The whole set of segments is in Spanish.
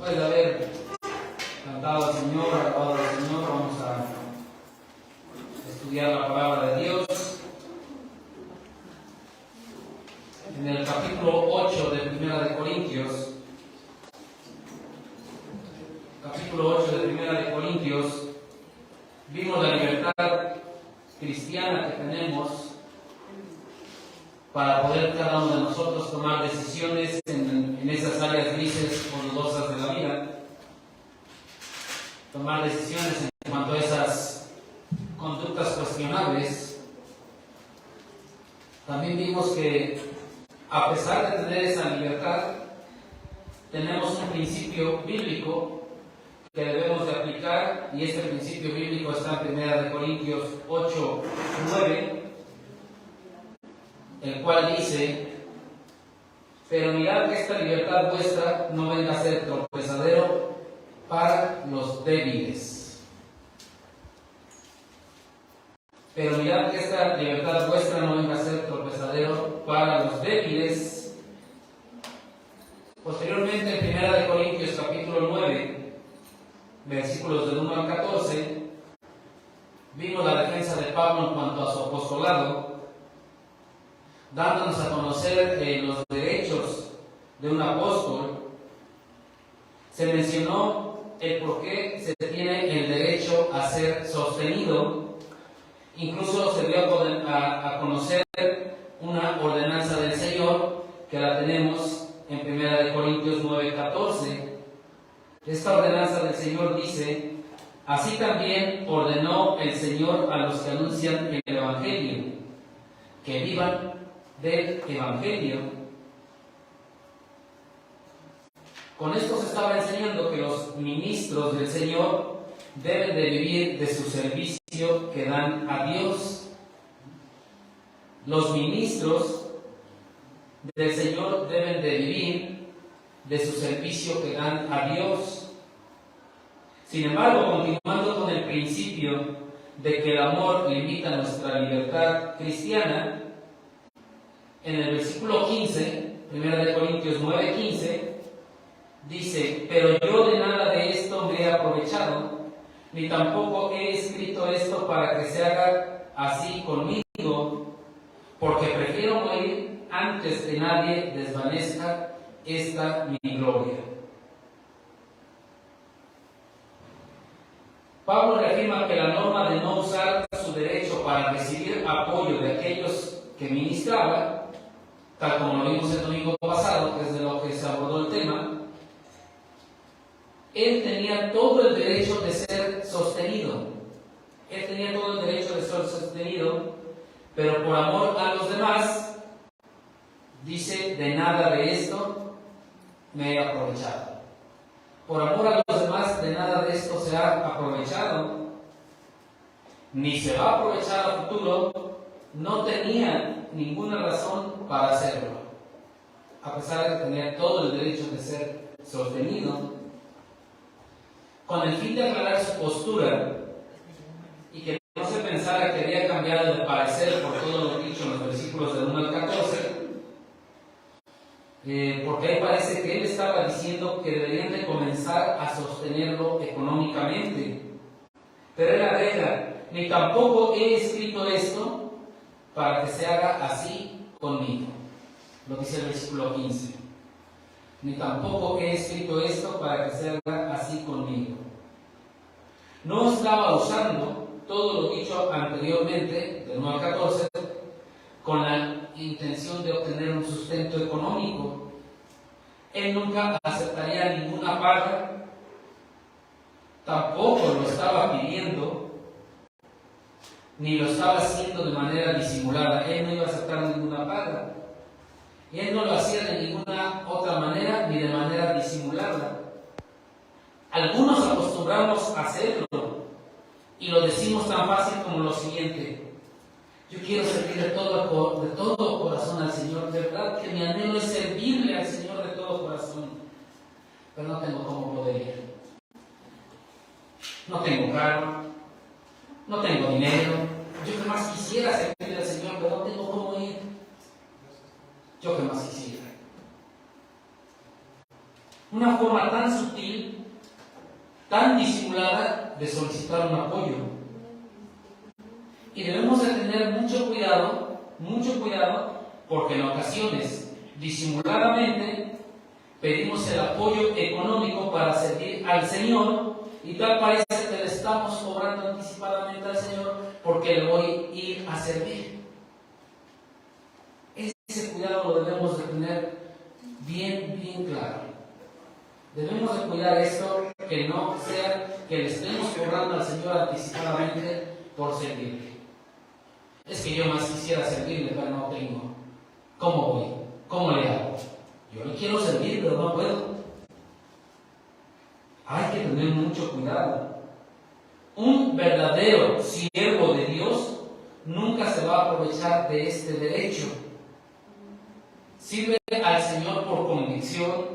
Después de haber cantado al Señor, alabado al Señor, vamos a estudiar la palabra de Dios. En el capítulo 8 de Primera de Corintios, vimos la libertad cristiana que tenemos para poder cada uno de nosotros tomar decisiones en esas áreas grises o dudosas de la vida, tomar decisiones en cuanto a esas conductas cuestionables. También vimos que a pesar de tener esa libertad, tenemos un principio bíblico que debemos de aplicar, y este principio bíblico está en 1 Corintios 8:9, el cual dice: pero mirad que esta libertad vuestra no venga a ser tropezadero para los débiles. Pero mirad que esta libertad vuestra no venga a ser tropezadero para los débiles. Posteriormente, en 1 Corintios capítulo 9, versículos del 1 al 14, vimos la defensa de Pablo en cuanto a su apostolado, dándonos a conocer los derechos de un apóstol. Se mencionó el por qué se tiene el derecho a ser sostenido. Incluso se dio a conocer una ordenanza del Señor, que la tenemos en 1 Corintios 9:14. Esta ordenanza del Señor dice: así también ordenó el Señor a los que anuncian el Evangelio, que vivan del Evangelio. Con esto se estaba enseñando que los ministros del Señor deben de vivir de su servicio que dan a Dios. Los ministros del Señor deben de vivir de su servicio que dan a Dios. Sin embargo, continuando con el principio de que el amor limita nuestra libertad cristiana, en el versículo 15, 1 Corintios 9:15, dice: pero yo de nada de esto me he aprovechado, ni tampoco he escrito esto para que se haga así conmigo, porque prefiero morir antes que nadie desvanezca esta mi gloria. Pablo reafirma que la norma de no usar su derecho para recibir apoyo de aquellos que ministraba, tal como lo vimos el domingo pasado, que es de lo que se abordó el tema, él tenía todo el derecho de ser sostenido. Él tenía todo el derecho de ser sostenido, pero por amor a los demás, dice: de nada de esto me he aprovechado. Por amor a los demás, de nada de esto se ha aprovechado, ni se va a aprovechar a futuro. No tenía ninguna razón para hacerlo, a pesar de tener todo el derecho de ser sostenido. Con el fin de aclarar su postura y que no se pensara que había cambiado de parecer por todo lo dicho en los versículos del 1 al 14, porque ahí parece que él estaba diciendo que deberían de comenzar a sostenerlo económicamente. Pero él agrega: ni tampoco he escrito esto para que se haga así conmigo. Lo dice el versículo 15. Ni tampoco he escrito esto para que se haga así conmigo. No estaba usando todo lo dicho anteriormente, del 1 al 14, con la intención de obtener un sustento económico. Él nunca aceptaría ninguna paga, tampoco lo estaba pidiendo, ni lo estaba haciendo de manera disimulada. Él no iba a aceptar ninguna paga. Y él no lo hacía de ninguna otra manera, ni de manera disimulada. Algunos acostumbramos a hacerlo, y lo decimos tan fácil como lo siguiente: yo quiero servir de todo corazón al Señor. De verdad que mi anhelo es servirle al Señor de todo corazón, pero no tengo cómo poder ir. No tengo carro, no tengo dinero. Yo que más quisiera servirle al Señor, pero no tengo cómo ir. Yo que más quisiera. Una forma tan sutil, tan disimulada de solicitar un apoyo. Y debemos de tener mucho cuidado, porque en ocasiones, disimuladamente, pedimos el apoyo económico para servir al Señor y tal parece que le estamos cobrando anticipadamente al Señor porque le voy a ir a servir. Ese cuidado lo debemos de tener bien claro. Debemos de cuidar esto, que no sea que le estemos cobrando al Señor anticipadamente por servirle. Es que yo más quisiera servirle, pero no tengo. ¿Cómo voy? ¿Cómo le hago? Yo le quiero servir, pero no puedo. Hay que tener mucho cuidado. Un verdadero siervo de Dios nunca se va a aprovechar de este derecho. Sirve al Señor por convicción,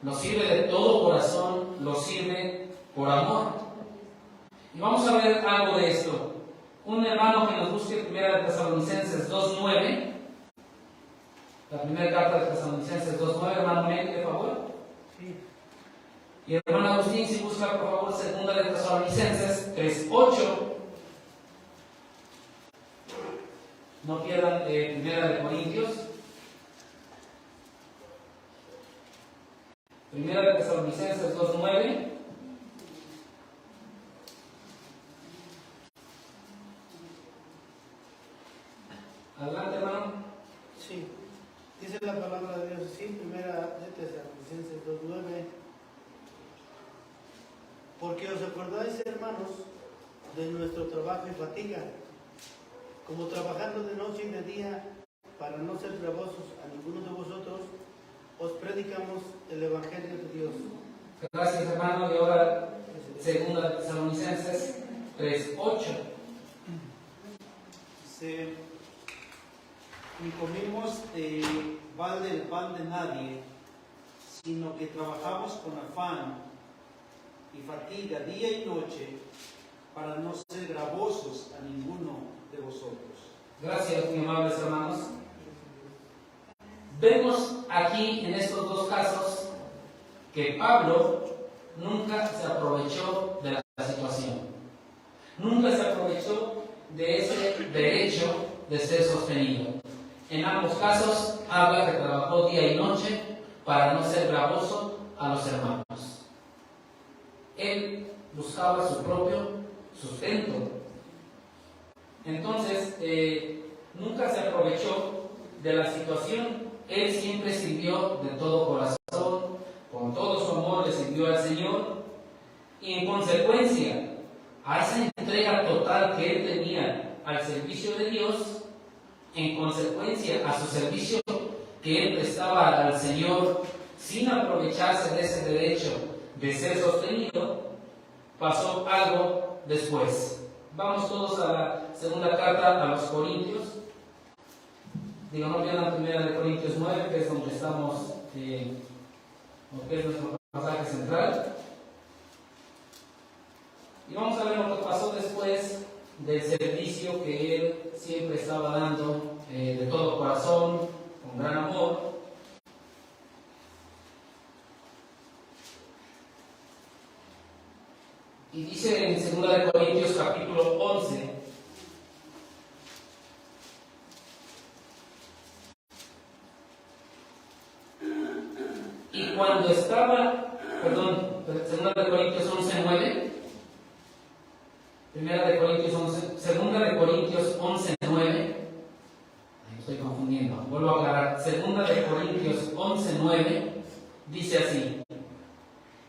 lo sirve de todo corazón, lo sirve por amor. Y vamos a ver algo de esto. Un hermano que nos busque 1 Tesalonicenses 2:9. La primera carta de Tesalonicenses 2:9, hermano Mel, de favor. Sí. Y hermano Agustín, si busca por favor 2 de Tesalonicenses 3:8. No pierdan 1 de Corintios. 1 de Tesalonicenses 2:9. Adelante, hermano. Sí. Dice la palabra de Dios así, 1 de Tesalonicenses 2:9. Porque os acordáis, hermanos, de nuestro trabajo y fatiga, como trabajando de noche y de día, para no ser gravosos a ninguno de vosotros, os predicamos el Evangelio de Dios. Gracias, hermano. Y ahora, 2 de Tesalonicenses 3:8. Dice: ni comimos de balde el pan de nadie, sino que trabajamos con afán y fatiga día y noche, para no ser gravosos a ninguno de vosotros. Gracias, mis amables hermanos. Vemos aquí en estos dos casos que Pablo nunca se aprovechó de la situación. Nunca se aprovechó de ese derecho de ser sostenido. En ambos casos habla que trabajó día y noche para no ser gravoso a los hermanos. Él buscaba su propio sustento. Entonces, nunca se aprovechó de la situación. Él siempre sirvió de todo corazón, con todo su amor le sirvió al Señor. Y en consecuencia, a esa entrega total que él tenía al servicio de Dios, en consecuencia a su servicio que él prestaba al Señor sin aprovecharse de ese derecho de ser sostenido, pasó algo después. Vamos todos a la segunda carta a los Corintios. Digo, no pierdan 1 de Corintios 9, que es donde estamos, lo que es nuestro pasaje central. Y vamos a ver lo que pasó después del servicio que él siempre estaba dando de todo corazón, con gran amor. Y dice en 2 de Corintios capítulo 11, y cuando estaba, 2 de Corintios 11:9, 2 de Corintios 11:9, estoy confundiendo, vuelvo a aclarar. 2 de Corintios 11:9 dice así: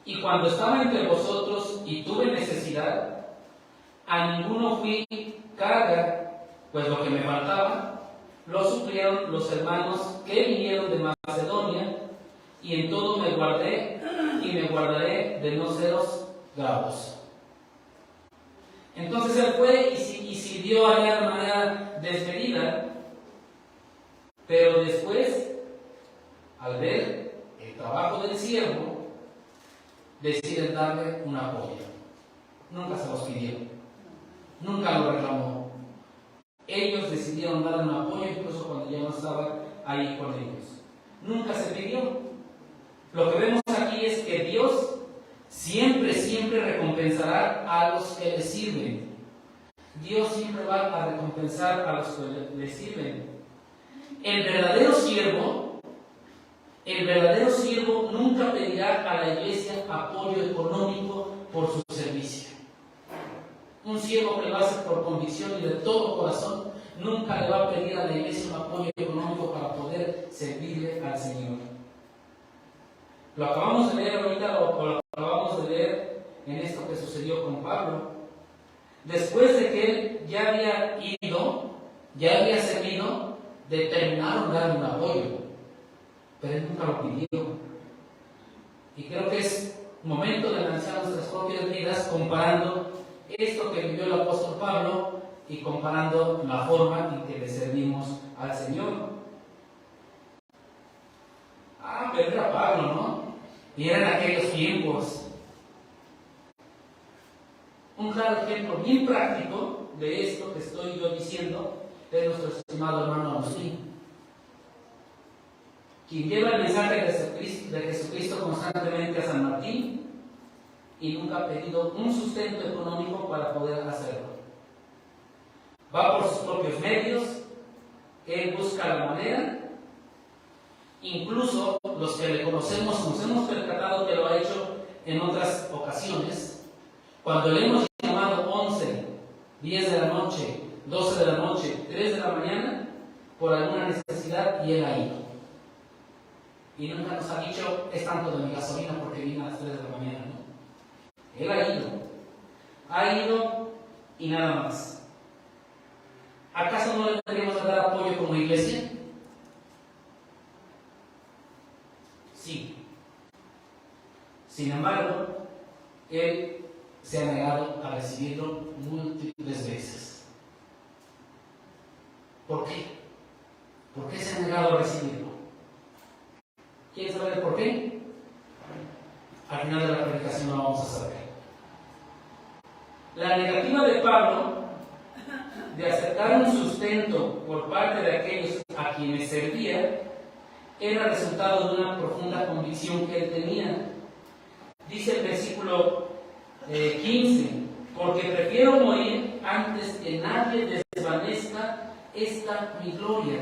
y cuando estaba entre vosotros y tuve necesidad, a ninguno fui carga, pues lo que me faltaba lo suplieron los hermanos que vinieron de Macedonia, y en todo me guardé y me guardaré de no seros gravos. Entonces él fue y sirvió allá de manera desmedida, pero después, al ver el trabajo del siervo, deciden darle un apoyo. Nunca se los pidió, nunca lo reclamó. Ellos decidieron darle un apoyo incluso cuando ya no estaba ahí con ellos. Nunca se pidió. Lo que vemos aquí es que Dios siempre recompensará a los que le sirven. Dios siempre va a recompensar a los que le sirven. El verdadero siervo nunca pedirá a la iglesia apoyo económico por su servicio. Un siervo que lo hace por convicción y de todo corazón nunca le va a pedir a la iglesia un apoyo económico para poder servirle al Señor. Lo acabamos de leer ahorita, lo acabamos de leer en esto que sucedió con Pablo. Después de que él ya había ido, ya había servido, determinaron darle un apoyo, pero él nunca lo pidió. Y creo que es momento de analizar nuestras propias vidas comparando esto que vivió el apóstol Pablo y comparando la forma en que le servimos al Señor. Pero era Pablo, ¿no? Y eran aquellos tiempos. Un claro ejemplo bien práctico de esto que estoy yo diciendo es nuestro estimado hermano Agustín, quien lleva el mensaje de Jesucristo constantemente a San Martín y nunca ha pedido un sustento económico para poder hacerlo. Va por sus propios medios, él busca la manera. Incluso los que le conocemos nos hemos percatado que lo ha hecho en otras ocasiones. Cuando le hemos llamado 11, 10 de la noche, 12 de la noche, 3 de la mañana, por alguna necesidad, y él ha ido. Y nunca nos ha dicho, es tanto de mi gasolina porque vine a las 3 de la mañana, ¿no? Él ha ido y nada más. ¿Acaso no le deberíamos dar apoyo como iglesia? Sí. Sin embargo, él se ha negado a recibirlo múltiples veces. ¿Por qué? ¿Por qué se ha negado a recibirlo? ¿Quieren saber por qué? Al final de la predicación lo vamos a saber. La negativa de Pablo de aceptar un sustento por parte de aquellos a quienes servía era resultado de una profunda convicción que él tenía. Dice el versículo 15, porque prefiero morir antes que nadie desvanezca esta mi gloria.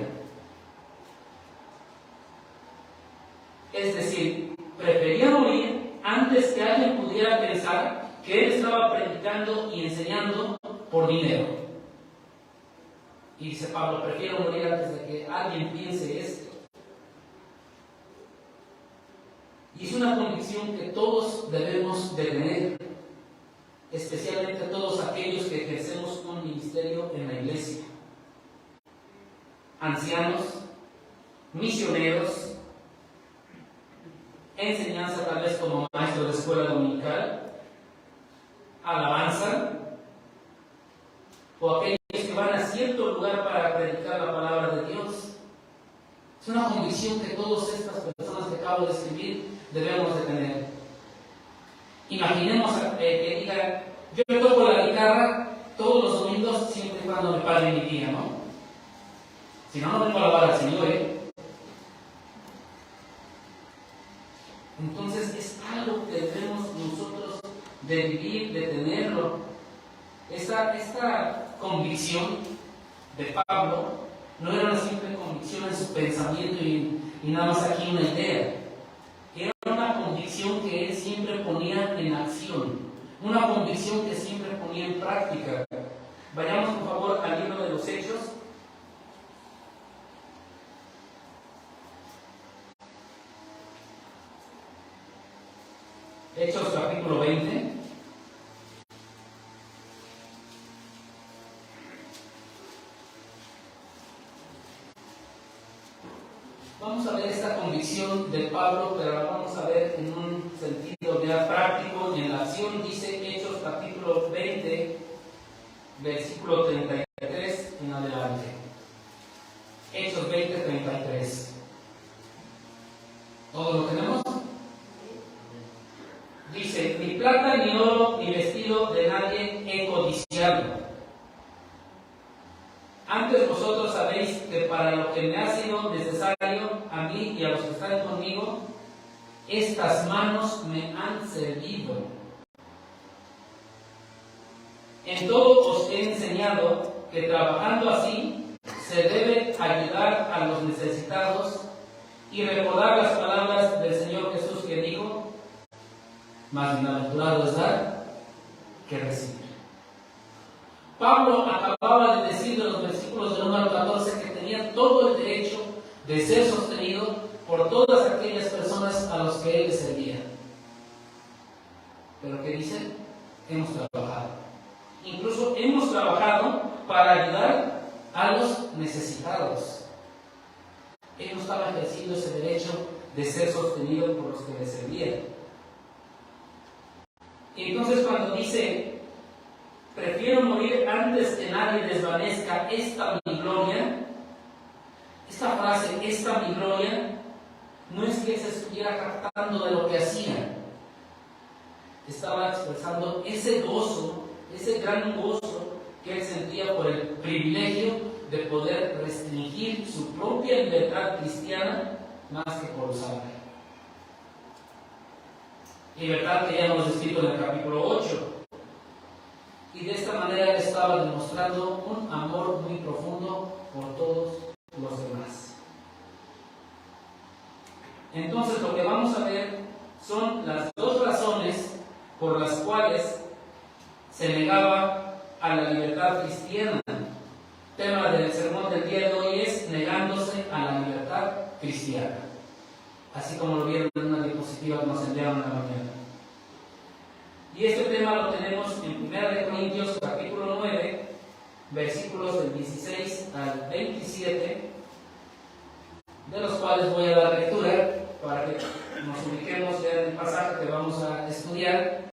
Es decir, prefería morir antes que alguien pudiera pensar que él estaba predicando y enseñando por dinero. Y dice Pablo, prefiero morir antes de que alguien piense esto. Y es una convicción que todos debemos de tener, especialmente todos aquellos que ejercemos un ministerio en la iglesia. Ancianos, misioneros, enseñanza tal vez como maestro de escuela dominical, alabanza, o aquellos que van a cierto lugar para predicar la palabra de Dios. Es una convicción que todas estas personas que acabo de escribir debemos de tener. Imaginemos que diga, yo toco la guitarra todos los domingos siempre y cuando me pague mi día, ¿no? Si no, no vengo a alabar al Señor, Entonces es algo que debemos nosotros de vivir, de tenerlo. Esta convicción de Pablo no era una simple convicción en su pensamiento y nada más aquí una idea. Era una convicción que él siempre ponía en acción, una convicción que siempre ponía en práctica. Vayamos por favor al libro de los Hechos. Hechos capítulo 20. Vamos a ver esta convicción de Pablo, pero la vamos a ver en un sentido ya práctico y en la acción. Dice Hechos capítulo 20, versículo 33 en adelante. Hechos 20, 33. ¿Todos lo tenemos? Dice, ni plata, ni oro, ni vestido de nadie he codiciado. Antes vosotros sabéis que para lo que me ha sido necesario a mí y a los que están conmigo, estas manos me han servido. En todo os he enseñado que trabajando así se debe ayudar a los necesitados y recordar las palabras del Señor Jesús que dijo: más bienaventurado es dar que recibir. Pablo acababa de decir en los versículos del 1 al 14 que tenía todo el derecho de ser sostenido por todas aquellas personas a las que él servía. Pero ¿qué dice? Hemos trabajado. Incluso hemos trabajado para ayudar a los necesitados. Él no estaba ejerciendo ese derecho de ser sostenido por los que le servían. Y entonces cuando dice: prefiero morir antes que nadie desvanezca esta mi gloria, esta frase, esta mi gloria, no es que se estuviera captando de lo que hacía. Estaba expresando ese gozo, ese gran gozo que él sentía por el privilegio de poder restringir su propia libertad cristiana más que por usarla. Libertad que ya hemos escrito en el capítulo 8. Y de esta manera él estaba demostrando un amor muy profundo por todos los demás. Entonces lo que vamos a ver son las dos razones por las cuales se negaba a la libertad cristiana. El tema del sermón del día de hoy es negándose a la libertad cristiana, así como lo vieron en una diapositiva que nos enviaron en la mañana. Y este tema lo tenemos en 1 Corintios capítulo 9, versículos del 16 al 27, de los cuales voy a dar lectura para que nos ubiquemos ya en el pasaje que vamos a estudiar,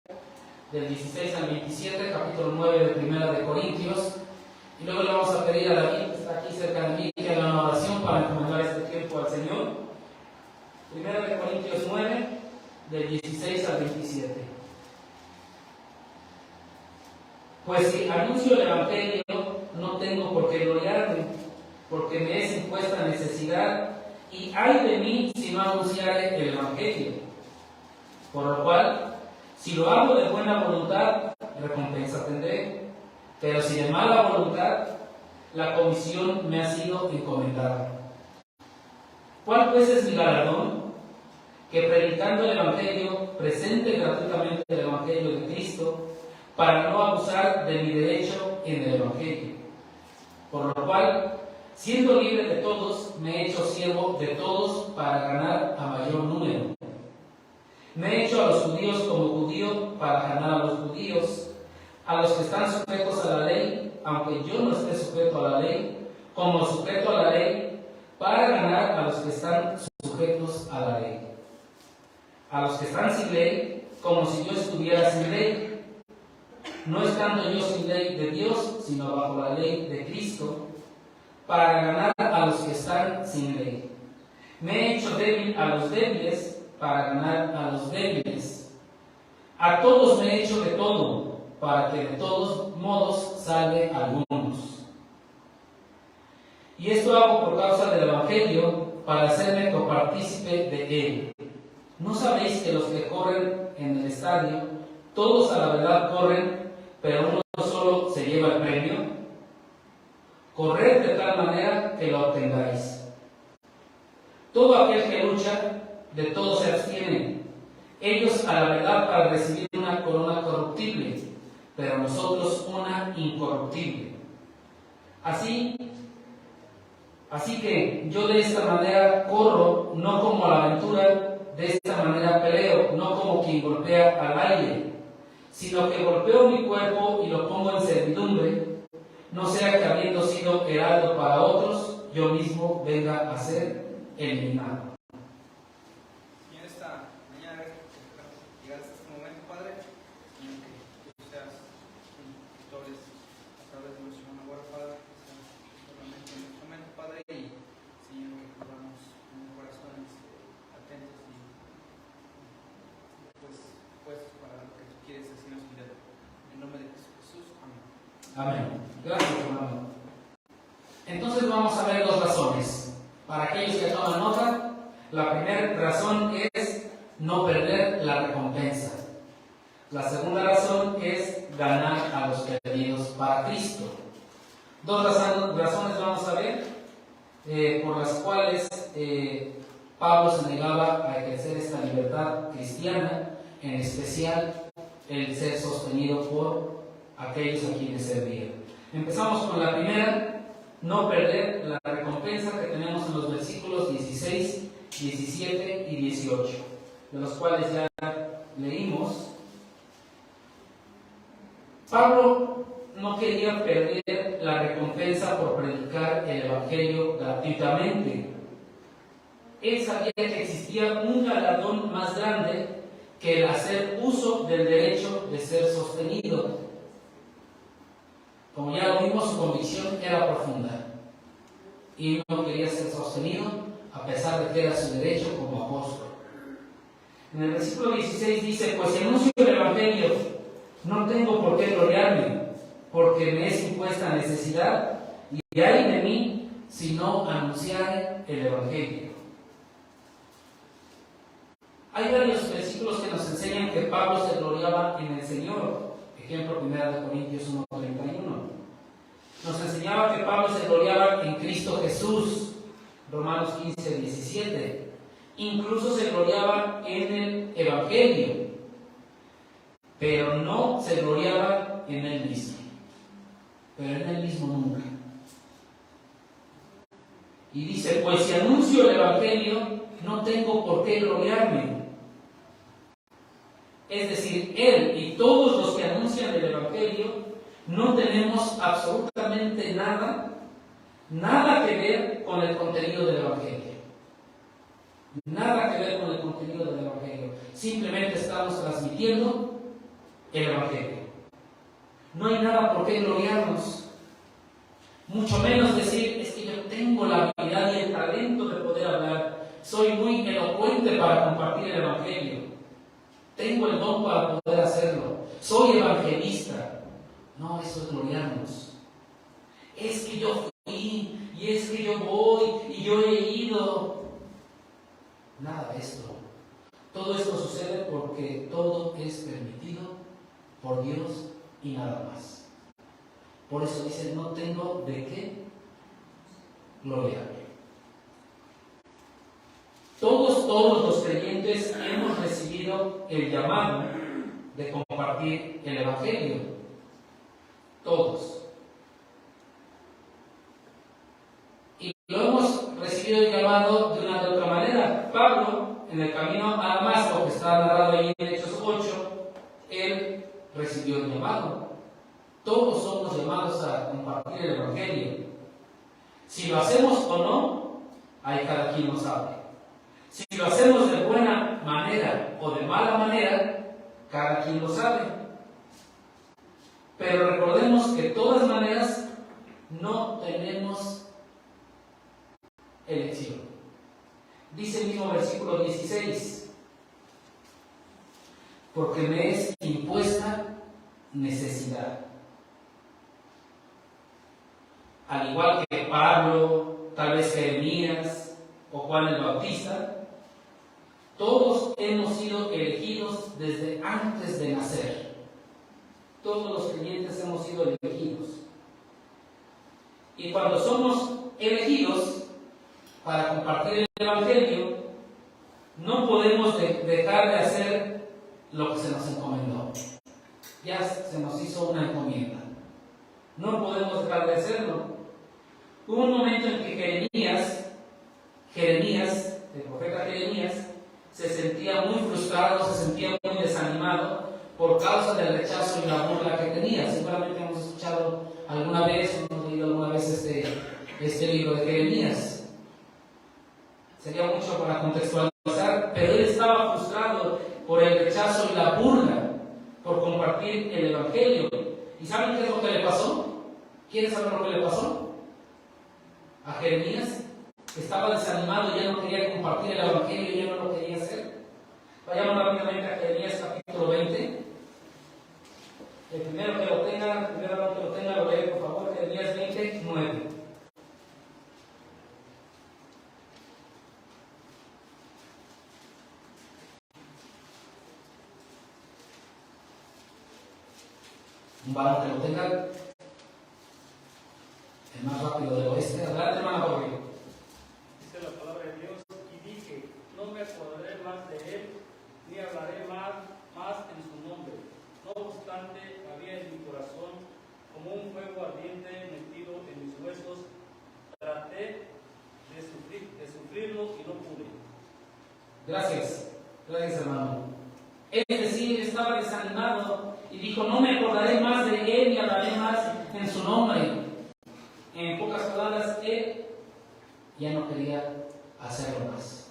del 16 al 27, capítulo 9 de 1 Corintios. Y luego le vamos a pedir a David, que está aquí cerca de mí, que haga una oración para encomendar este tiempo al Señor. 1 Corintios 9, del 16 al 27. Pues si anuncio el Evangelio, no tengo por qué gloriarme, porque me es impuesta necesidad, y ay de mí si no anunciare el Evangelio. Por lo cual, si lo hago de buena voluntad, recompensa tendré, pero si de mala voluntad, la comisión me ha sido encomendada. ¿Cuál pues es mi galardón? Que predicando el Evangelio, presente gratuitamente el Evangelio de Cristo, para no abusar de mi derecho en el Evangelio. Por lo cual, siendo libre de todos, me he hecho siervo de todos para ganar a mayor número. Me he hecho a los judíos como judío para ganar a los judíos, a los que están sujetos a la ley, aunque yo no esté sujeto a la ley, como sujeto a la ley, para ganar a los que están sujetos a la ley. A los que están sin ley, como si yo estuviera sin ley, no estando yo sin ley de Dios, sino bajo la ley de Cristo, para ganar a los que están sin ley. Me he hecho débil a los débiles, para ganar a los débiles. A todos me he hecho de todo, para que de todos modos salve a algunos. Y esto hago por causa del Evangelio, para hacerme copartícipe de él. ¿No sabéis que los que corren en el estadio, todos a la verdad corren, pero uno solo se lleva el premio? Corred de tal manera que lo obtengáis. Todo aquel que lucha, de todo se abstiene. Ellos a la verdad para recibir una corona corruptible, pero nosotros una incorruptible. Así que yo de esta manera corro, no como a la aventura, de esta manera peleo, no como quien golpea al aire, sino que golpeo mi cuerpo y lo pongo en servidumbre, no sea que habiendo sido heraldo para otros, yo mismo venga a ser eliminado. Y en esta mañana, llegar hasta este momento, Padre, y que tú seas victorias a través de nuestro hermano Guara, Padre, que seas solamente en este momento, Padre, y Señor, que podamos con corazones atentos y pues puestos para lo que tú quieres decirnos en vida. En nombre de Jesús, amén. Amén. Gracias, hermano. Entonces vamos a ver dos razones. Para aquellos que toman nota, la primera razón es no perder la recompensa. La segunda razón es ganar a los perdidos para Cristo. Dos razones vamos a ver por las cuales Pablo se negaba a ejercer esta libertad cristiana, en especial el ser sostenido por aquellos a quienes servía. Empezamos con la primera, no perder la recompensa que tenemos en los versículos 16, 17 y 18, de los cuales ya leímos. Pablo no quería perder la recompensa por predicar el Evangelio gratuitamente. Él sabía que existía un galardón más grande que el hacer uso del derecho de ser sostenido. Como ya lo vimos, su convicción era profunda y no quería ser sostenido a pesar de que era su derecho como apóstol. En el versículo 16 dice: pues si anuncio el Evangelio, no tengo por qué gloriarme, porque me es impuesta necesidad, y ay de mí si no anunciare el Evangelio. Hay varios versículos que nos enseñan que Pablo se gloriaba en el Señor. Ejemplo, 1 Corintios 1:31. Nos enseñaba que Pablo se gloriaba en Cristo Jesús. Romanos 15:17. Incluso se gloriaba en el Evangelio, pero no se gloriaba en él mismo. Pero en él mismo nunca. Y dice: pues si anuncio el Evangelio, no tengo por qué gloriarme. Es decir, él y todos los que anuncian el Evangelio no tenemos absolutamente nada que ver con el contenido del Evangelio. Nada que ver con el contenido del Evangelio. Simplemente estamos transmitiendo el Evangelio. No hay nada por qué gloriarnos. Mucho menos decir: es que yo tengo la habilidad y el talento de poder hablar. Soy muy elocuente para compartir el Evangelio. Tengo el don para poder hacerlo. Soy evangelista. No, eso es gloriarnos. Es que yo fui, y es que yo voy, y yo he ido. Nada de esto. Todo esto sucede porque todo es permitido por Dios y nada más. Por eso dice: no tengo de qué gloriarme. Todos los creyentes hemos recibido el llamado de compartir el Evangelio. Todos. Y lo hemos recibido el llamado de una u otra manera. Pablo, en el camino a Damasco, que está narrado ahí en Hechos 8, él recibió el llamado. Todos somos llamados a compartir el Evangelio. Si lo hacemos o no, ahí cada quien lo sabe. Si lo hacemos de buena manera o de mala manera, cada quien lo sabe. Pero recordemos que de todas maneras no tenemos elección. Dice el mismo versículo 16: porque me es impuesta necesidad. Al igual que Pablo, tal vez Jeremías o Juan el Bautista, todos hemos sido elegidos desde antes de nacer. Todos los creyentes hemos sido elegidos. Y cuando somos elegidos para compartir el Evangelio, no podemos dejar de hacer lo que se nos encomendó. Ya se nos hizo una encomienda. No podemos dejar de hacerlo. Hubo un momento en que Jeremías, el profeta Jeremías, se sentía muy frustrado, se sentía muy desanimado por causa del rechazo y la burla que tenía. Seguramente hemos escuchado alguna vez, hemos leído alguna vez este libro de Jeremías. Sería mucho para contextualizar, pero él estaba frustrado por el rechazo y la burla por compartir el Evangelio. ¿Y saben qué es lo que le pasó? ¿Quieren saber lo que le pasó? A Jeremías estaba desanimado, ya no quería compartir el Evangelio, ya no lo quería hacer. Vayamos rápidamente a Jeremías capítulo 20. El primero que lo tenga, lo lee por favor. Jeremías 20, 9. Un varón que lo tenga, el más rápido del oeste. Adelante, hermana Jorge. Dice la palabra de Dios, y dije, no me acordaré más de él, ni hablaré más en su nombre. No obstante, había en mi corazón como un fuego ardiente metido en mis huesos. Traté de sufrirlo y no pude. Gracias, gracias, hermano. Es decir, estaba desanimado y dijo, no me acordaré más de él ni hablaré más en su nombre. En pocas palabras, él ya no quería hacerlo más.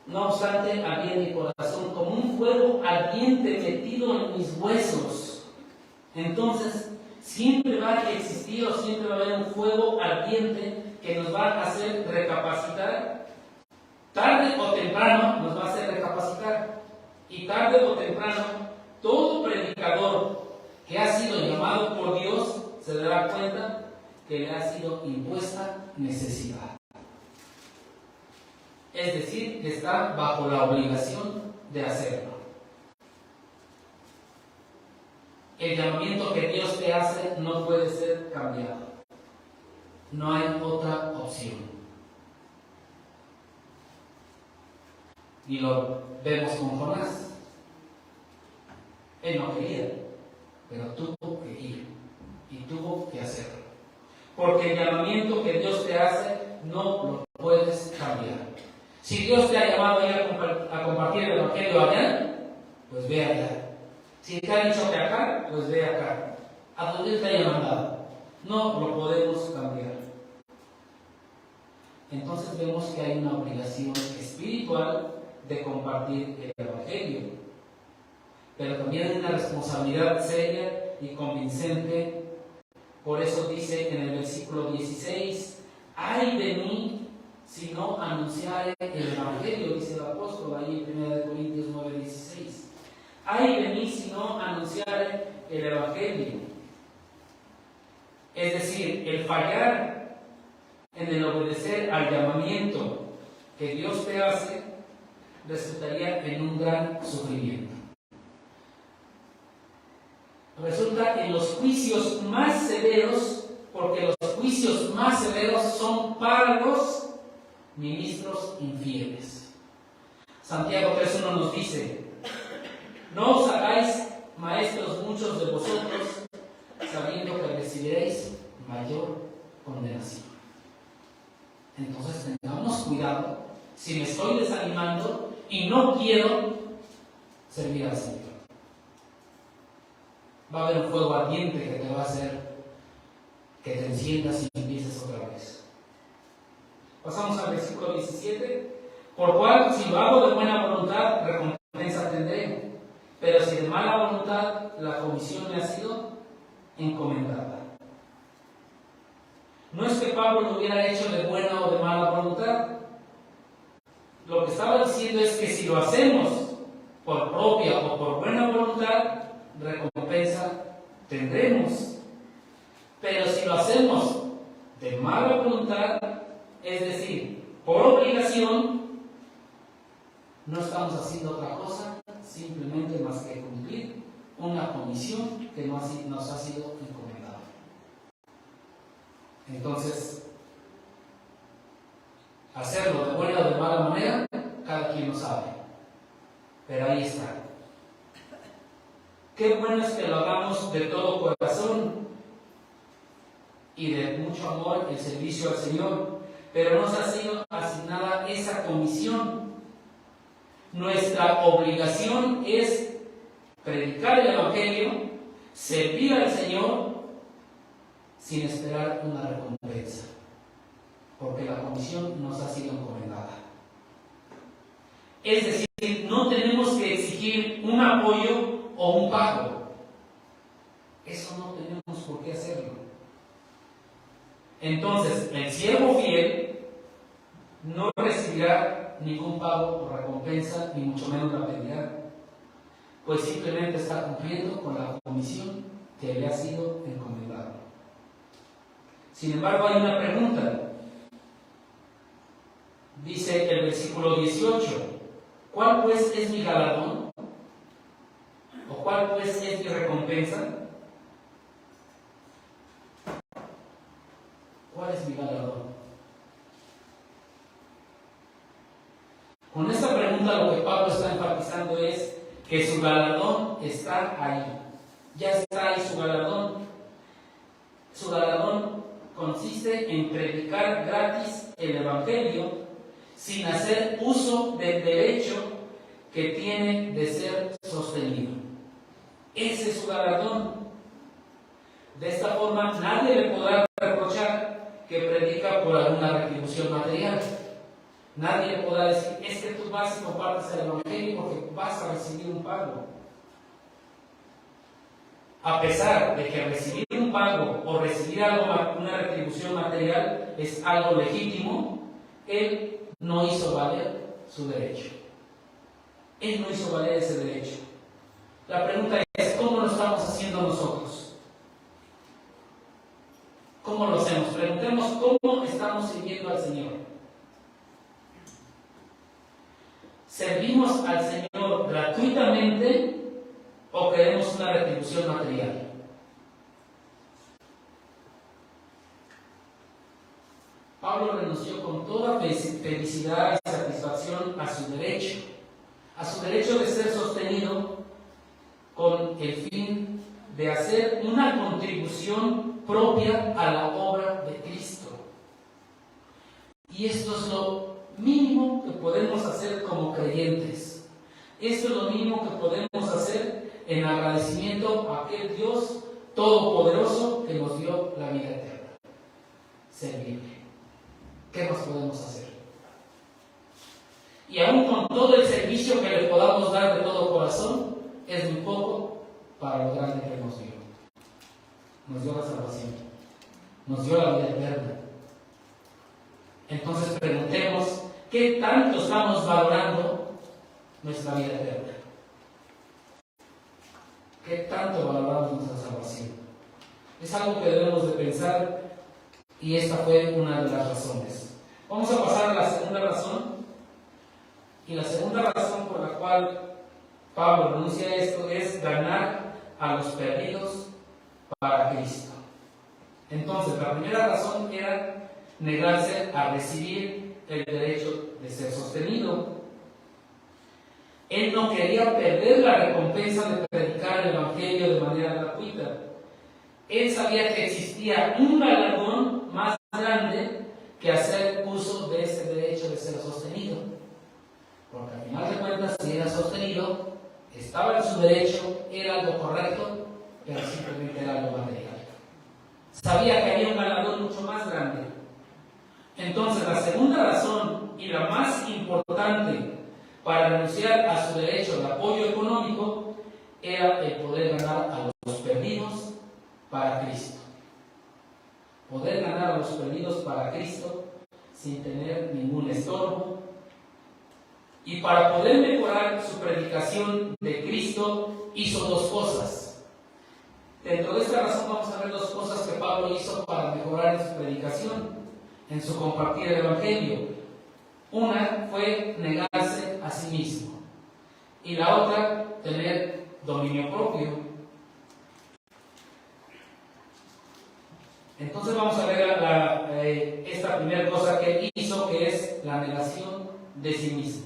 No obstante, había en mi corazón como un fuego ardiente metido en mis huesos. Entonces, siempre va a existir o siempre va a haber un fuego ardiente que nos va a hacer recapacitar. Tarde o temprano nos va a hacer recapacitar. Y tarde o temprano, todo predicador que ha sido llamado por Dios se dará cuenta que le ha sido impuesta necesidad. Es decir, que está bajo la obligación de hacerlo. El llamamiento que Dios te hace no puede ser cambiado. No hay otra opción. Y lo vemos con Jonás. Él no quería, pero tuvo que ir y tuvo que hacerlo. Porque el llamamiento que Dios te hace no lo puedes cambiar. Si Dios te ha llamado a compartir el Evangelio allá, pues ve allá. Si te ha dicho que acá, pues ve acá. A donde Él te haya mandado. No lo podemos cambiar. Entonces vemos que hay una obligación espiritual de compartir el Evangelio. Pero también hay una responsabilidad seria y convincente. Por eso dice en el versículo 16, ¡ay de mí si no anunciare el Evangelio! Dice el apóstol ahí en 1 Corintios 9:16. ¡Ay de mí si no anunciare el Evangelio! Es decir, el fallar en el obedecer al llamamiento que Dios te hace resultaría en un gran sufrimiento. Resulta en los juicios más severos, porque los juicios más severos son para los ministros infieles. Santiago 3:1 nos dice, no os hagáis maestros muchos de vosotros, sabiendo que recibiréis mayor condenación. Entonces tengamos cuidado si me estoy desanimando y no quiero servir al Señor. Va a haber un fuego ardiente que te va a hacer que te enciendas y empieces otra vez. Pasamos al versículo 17. Por cual, si lo hago de buena voluntad, recompensa tendré. Pero si de mala voluntad, la comisión me ha sido encomendada. No es que Pablo lo hubiera hecho de buena o de mala voluntad. Lo que estaba diciendo es que si lo hacemos por propia o por buena voluntad, recompensa tendremos. Pero si lo hacemos de mala voluntad, es decir, por obligación, no estamos haciendo otra cosa simplemente más que cumplir una comisión que nos ha sido encomendada. Entonces, hacerlo de buena o de mala manera, cada quien lo sabe. Pero ahí está. Qué bueno es que lo hagamos de todo corazón y de mucho amor en servicio al Señor, pero nos ha sido asignada esa comisión. Nuestra obligación es predicar el Evangelio, servir al Señor sin esperar una recompensa, porque la comisión nos ha sido encomendada. Es decir, no tenemos que exigir un apoyo o un pago. Eso no tenemos por qué hacerlo. Entonces, el siervo fiel no recibirá ningún pago o recompensa, ni mucho menos la pedirá, pues simplemente está cumpliendo con la comisión que le ha sido encomendada. Sin embargo, hay una pregunta. Dice el versículo 18, ¿Cuál pues es mi galardón? ¿O cuál pues es mi recompensa? ¿Cuál es mi galardón? Con esta pregunta lo que Pablo está enfatizando es que su galardón está ahí. Ya está ahí su galardón. Su galardón consiste en predicar gratis el Evangelio sin hacer uso del derecho que tiene de ser sostenido. Ese es su galardón. De esta forma nadie le podrá reprochar que predica por alguna retribución material. Nadie le podrá decir, es que tú vas y compartes el Evangelio porque vas a recibir un pago. A pesar de que recibir un pago o recibir algo, una retribución material es algo legítimo, él no hizo valer su derecho. Él no hizo valer ese derecho. La pregunta es, ¿cómo lo estamos haciendo nosotros? ¿Cómo lo hacemos? Preguntemos, ¿cómo estamos sirviendo al Señor? ¿Servimos al Señor gratuitamente o queremos una retribución material? Pablo renunció con toda felicidad y satisfacción a su derecho de ser sostenido con el fin de hacer una contribución propia a la obra de Cristo. Y esto es lo mínimo que podemos hacer como creyentes. Esto es lo mínimo que podemos hacer en agradecimiento a aquel Dios todopoderoso que nos dio la vida eterna. Servirle. ¿Qué más podemos hacer? Y aún con todo el servicio que le podamos dar de todo corazón, es muy poco para lo grande que nos dio. Nos dio la salvación. Nos dio la vida eterna. Entonces preguntemos, ¿qué tanto estamos valorando nuestra vida eterna? ¿Qué tanto valoramos nuestra salvación? Es algo que debemos de pensar y esta fue una de las razones. Vamos a pasar a la segunda razón. Y la segunda razón por la cual Pablo renuncia a esto es ganar a los perdidos para Cristo. Entonces, la primera razón era negarse a recibir el derecho de ser sostenido. Él no quería perder la recompensa de predicar el Evangelio de manera gratuita. Él sabía que existía un galardón más grande que hacer uso de ese derecho de ser sostenido. Porque al final de cuentas, si era sostenido, estaba en su derecho, era algo correcto, pero simplemente era algo material. Sabía que había un galardón mucho más grande. Entonces, la segunda razón y la más importante para renunciar a su derecho de apoyo económico era el poder ganar a los perdidos para Cristo. Poder ganar a los perdidos para Cristo sin tener ningún estorbo. Y para poder mejorar su predicación de Cristo, hizo dos cosas. Dentro de esta razón vamos a ver dos cosas que Pablo hizo para mejorar en su predicación, en su compartir el Evangelio. Una fue negarse a sí mismo y la otra, tener dominio propio. Entonces vamos a ver esta primera cosa que él hizo, que es la negación de sí mismo.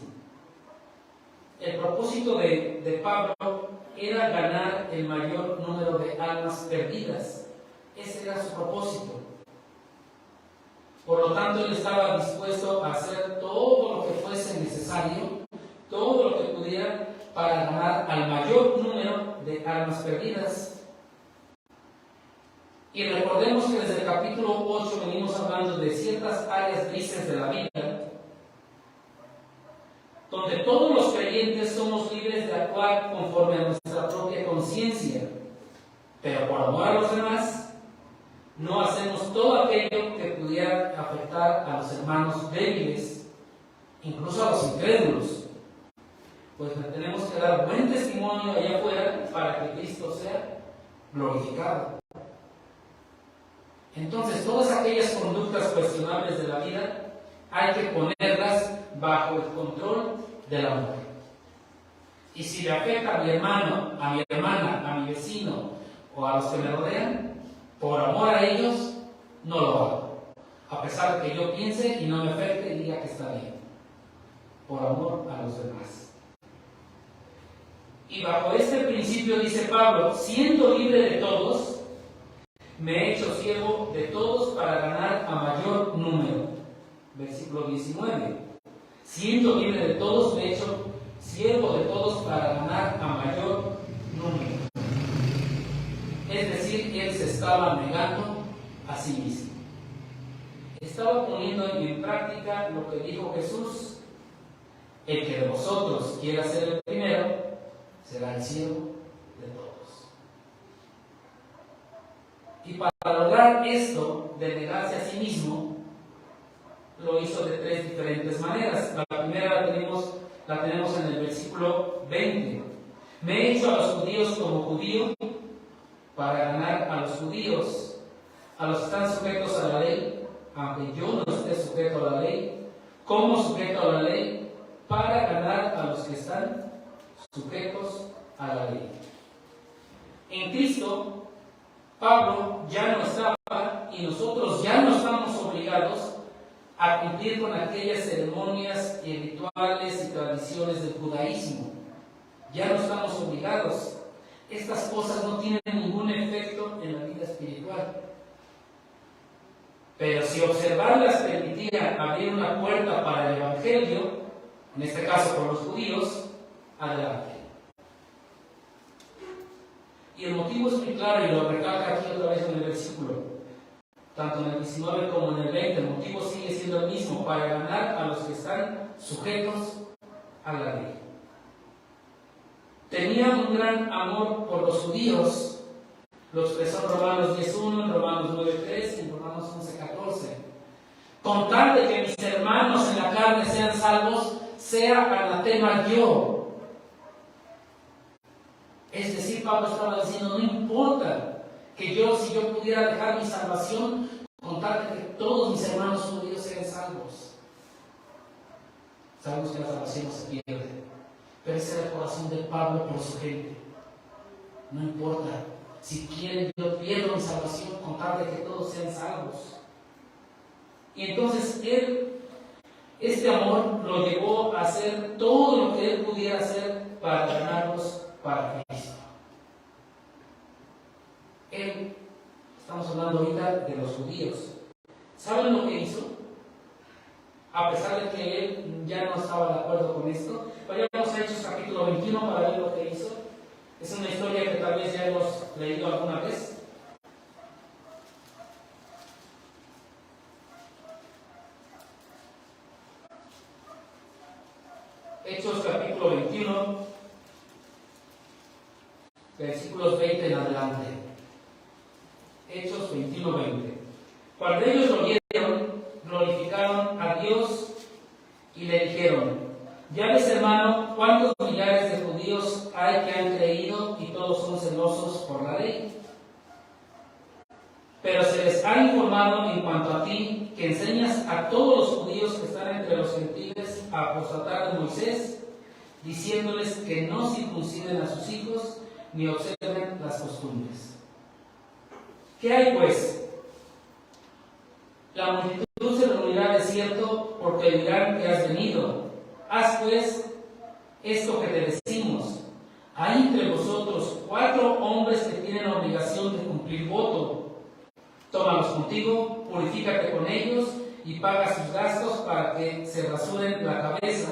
El propósito de Pablo era ganar el mayor número de almas perdidas. Ese era su propósito. Por lo tanto, él estaba dispuesto a hacer todo lo que fuese necesario, todo lo que pudiera, para ganar al mayor número de almas perdidas. Y recordemos que desde el capítulo 8 venimos hablando de ciertas áreas grises de la vida, donde todos los creyentes somos libres de actuar conforme a nuestra propia conciencia, pero por amor a los demás, no hacemos todo aquello que pudiera afectar a los hermanos débiles, incluso a los incrédulos, pues tenemos que dar buen testimonio allá afuera para que Cristo sea glorificado. Entonces, todas aquellas conductas cuestionables de la vida hay que ponerlas bajo el control del amor. Y si le afecta a mi hermano, a mi hermana, a mi vecino o a los que me rodean, por amor a ellos, no lo hago. A pesar de que yo piense y no me afecte y diga que está bien. Por amor a los demás. Y bajo este principio dice Pablo, siendo libre de todos, me he hecho siervo de todos para ganar a mayor número. Versículo 19. Siendo libre de todos, me he hecho siervo de todos para ganar a mayor número. Es decir, él se estaba negando a sí mismo. Estaba poniendo en práctica lo que dijo Jesús: el que de vosotros quiera ser el primero, será el siervo de todos. Y para lograr esto, de negarse a sí mismo, lo hizo de tres diferentes maneras. La primera la tenemos en el versículo 20. Me he hecho a los judíos como judío para ganar a los judíos, a los que están sujetos a la ley, aunque yo no esté sujeto a la ley, como sujeto a la ley, para ganar a los que están sujetos a la ley. En Cristo, Pablo ya no estaba y nosotros ya no estamos obligados a cumplir con aquellas ceremonias y rituales y tradiciones del judaísmo. Ya no estamos obligados. Estas cosas no tienen ningún efecto en la vida espiritual. Pero si observarlas permitía abrir una puerta para el Evangelio, en este caso por los judíos, adelante. Y el motivo es muy claro y lo recalca aquí otra vez en el versículo, tanto en el 19 como en el 20. El motivo sigue siendo el mismo: para ganar a los que están sujetos a la ley. Tenía un gran amor por los judíos. Lo expresó en Romanos 10.1, en Romanos 9.3 y en Romanos 11.14. Con tal de que mis hermanos en la carne sean salvos, sea anatema yo. Es decir, Pablo estaba diciendo, no importa que si yo pudiera dejar mi salvación, con tal de que todos mis hermanos judíos sean salvos. Sabemos que la salvación no se pierde, pero ese era el corazón de Pablo por su gente. No importa, si quieren, yo pierdo mi salvación, con tal de que todos sean salvos. Y entonces este amor lo llevó a hacer todo lo que él pudiera hacer para ganarlos para Cristo. Estamos hablando ahorita de los judíos. ¿Saben lo que hizo? A pesar de que él ya no estaba de acuerdo con esto, vayamos a Hechos capítulo 21 para ver lo que hizo. Es una historia que tal vez ya hemos leído alguna vez. Hechos capítulo 21, versículos 20 en adelante. Hechos 21, 20. Cuando ellos lo vieron, glorificaron a Dios y le dijeron: ya ves, hermano, cuántos millares de judíos hay que han creído y todos son celosos por la ley. Pero se les ha informado en cuanto a ti, que enseñas a todos los judíos que están entre los gentiles a apostatar de Moisés, diciéndoles que no circunciden a sus hijos ni observen las costumbres. ¿Qué hay pues? La multitud se reunirá de cierto, porque dirán que has venido. Haz pues esto que te decimos. Hay entre vosotros 4 hombres que tienen obligación de cumplir voto. Tómalos contigo, purifícate con ellos y paga sus gastos para que se rasuren la cabeza.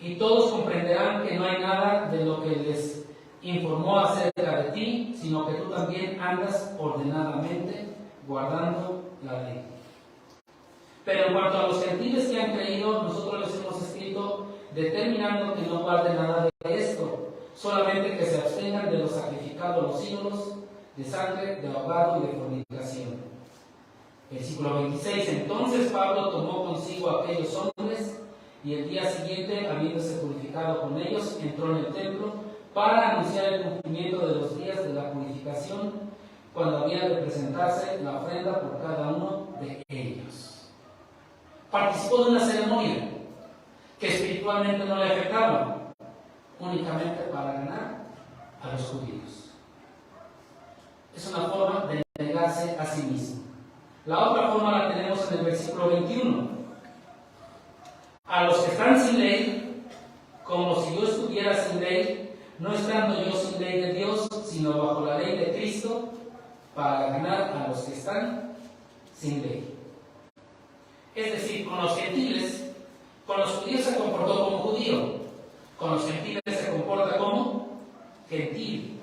Y todos comprenderán que no hay nada de lo que les informó acerca de ti, sino que tú también andas ordenadamente guardando la ley. Pero en cuanto a los gentiles que han creído, nosotros les hemos escrito determinando que no guarden nada de esto, solamente que se abstengan de lo sacrificado a los ídolos, de sangre, de ahogado y de fornicación. Versículo 26. Entonces Pablo tomó consigo a aquellos hombres y el día siguiente, habiéndose purificado con ellos, entró en el templo para anunciar el cumplimiento de los días de la purificación, cuando había de presentarse la ofrenda por cada uno de ellos. Participó de una ceremonia que espiritualmente no le afectaba. únicamente para ganar a los judíos. Es una forma de negarse a sí mismo. La otra forma la tenemos en el versículo 21. A los que están sin ley, como si yo estuviera sin ley, no estando yo sin ley de Dios, sino bajo la ley de Cristo, para ganar a los que están sin ley. Es decir, con los gentiles, con los judíos se comportó como judío, con los gentiles se comporta como gentil.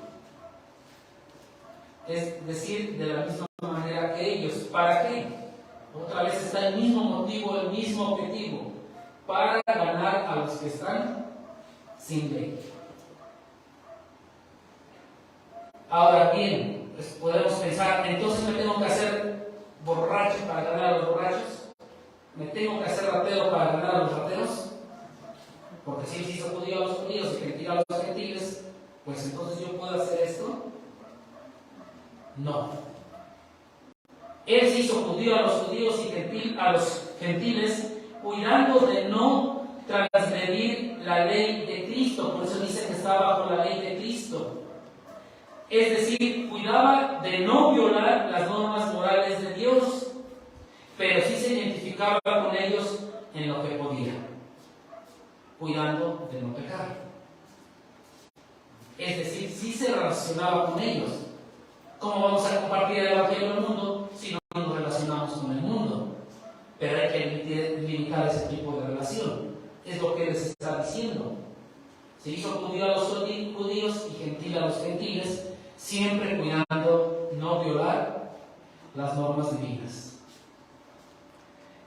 Es decir, de la misma manera que ellos. ¿Para qué? Otra vez está el mismo motivo, el mismo objetivo, para ganar a los que están sin ley. Ahora bien, pues podemos pensar, entonces me tengo que hacer borracho para ganar a los borrachos, me tengo que hacer ratero para ganar a los rateros, porque si él se hizo judío a los judíos y gentil a los gentiles, pues entonces yo puedo hacer esto. No. Él se hizo judío a los judíos y gentil a los gentiles, cuidando de no transgredir la ley de Cristo. Por eso dice que está bajo la ley de Cristo. Es decir, cuidaba de no violar las normas morales de Dios, pero sí se identificaba con ellos en lo que podía, cuidando de no pecar. Es decir, sí se relacionaba con ellos. ¿Cómo vamos a compartir el Evangelio del mundo si no nos relacionamos con el mundo? Pero hay que limitar ese tipo de relación. Es lo que les está diciendo. Se hizo judío a los judíos y gentil a los gentiles, siempre cuidando no violar las normas divinas.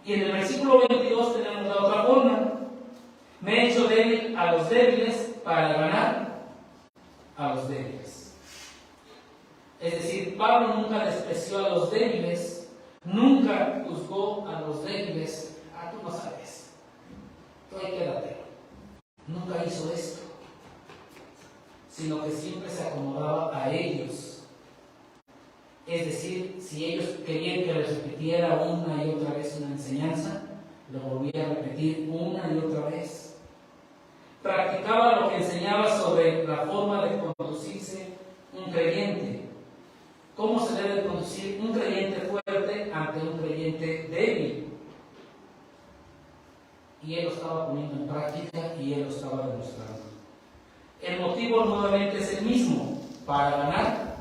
Y en el versículo 22 tenemos la otra forma. Me he hecho débil a los débiles para ganar a los débiles. Es decir, Pablo nunca despreció a los débiles, nunca juzgó a los débiles. Tú no sabes, tú ahí quédate. Nunca hizo esto, sino que siempre se acomodaba a ellos. Es decir, si ellos querían que les repitiera una y otra vez una enseñanza, lo volvía a repetir una y otra vez. Practicaba lo que enseñaba sobre la forma de conducirse un creyente. ¿Cómo se debe conducir un creyente fuerte ante un creyente débil? Y él lo estaba poniendo en práctica y él lo estaba demostrando. El motivo nuevamente es el mismo, para ganar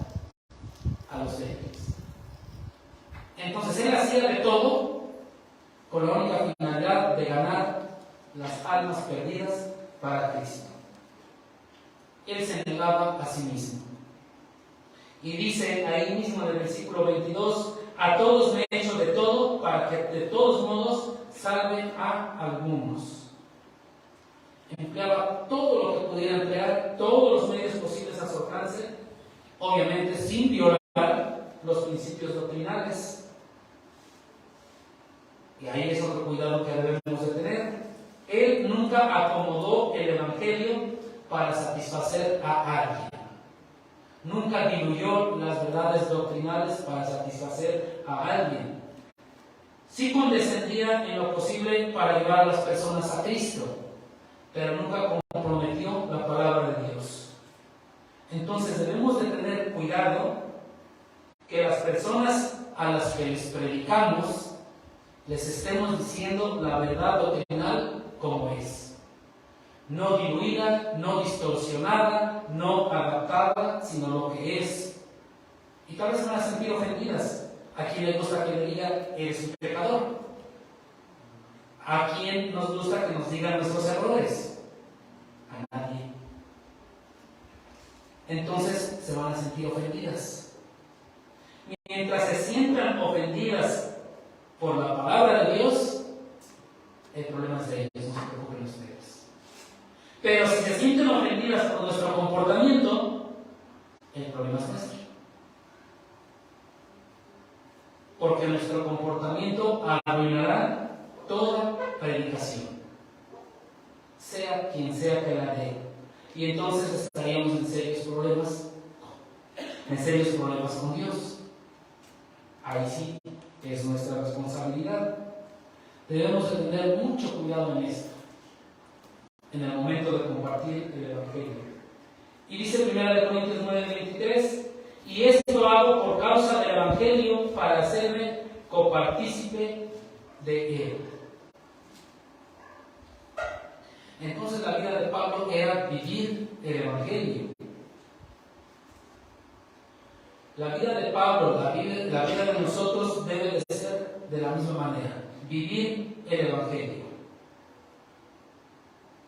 a los débiles. Entonces él hacía de todo con la única finalidad de ganar las almas perdidas para Cristo. Él se negaba a sí mismo. Y dice ahí mismo en el versículo 22, a todos me he hecho de todo para que de todos modos salven a algunos. Empleaba todo lo que pudiera emplear, todos los medios posibles a su alcance, obviamente sin violar los principios doctrinales. Y ahí es otro cuidado que debemos de tener. Él nunca acomodó el Evangelio para satisfacer a alguien. Nunca diluyó las verdades doctrinales para satisfacer a alguien. Sí condescendía en lo posible para llevar a las personas a Cristo, pero nunca comprometió la palabra de Dios. Entonces debemos de tener cuidado que las personas a las que les predicamos les estemos diciendo la verdad doctrinal como es. No diluida, no distorsionada, no adaptada, sino lo que es. Y tal vez van a sentir ofendidas. ¿A quién le gusta que le diga, eres un pecador? ¿A quién nos gusta que nos digan nuestros errores? A nadie. Entonces se van a sentir ofendidas. Mientras se sientan ofendidas por la palabra de Dios, el problema es de ellos, no se preocupen ustedes. Pero si se sienten ofendidas por nuestro comportamiento, el problema es nuestro. Porque nuestro comportamiento arruinará toda predicación, sea quien sea que la dé. Y entonces estaríamos en serios problemas con Dios. Ahí sí es nuestra responsabilidad. Debemos de tener mucho cuidado en esto. en el momento de compartir el Evangelio. Y dice 1 Corintios 9:23, y esto hago por causa del Evangelio para hacerme copartícipe de él. Entonces la vida de Pablo era vivir el Evangelio. La vida de Pablo, la vida de nosotros debe de ser de la misma manera. Vivir el Evangelio.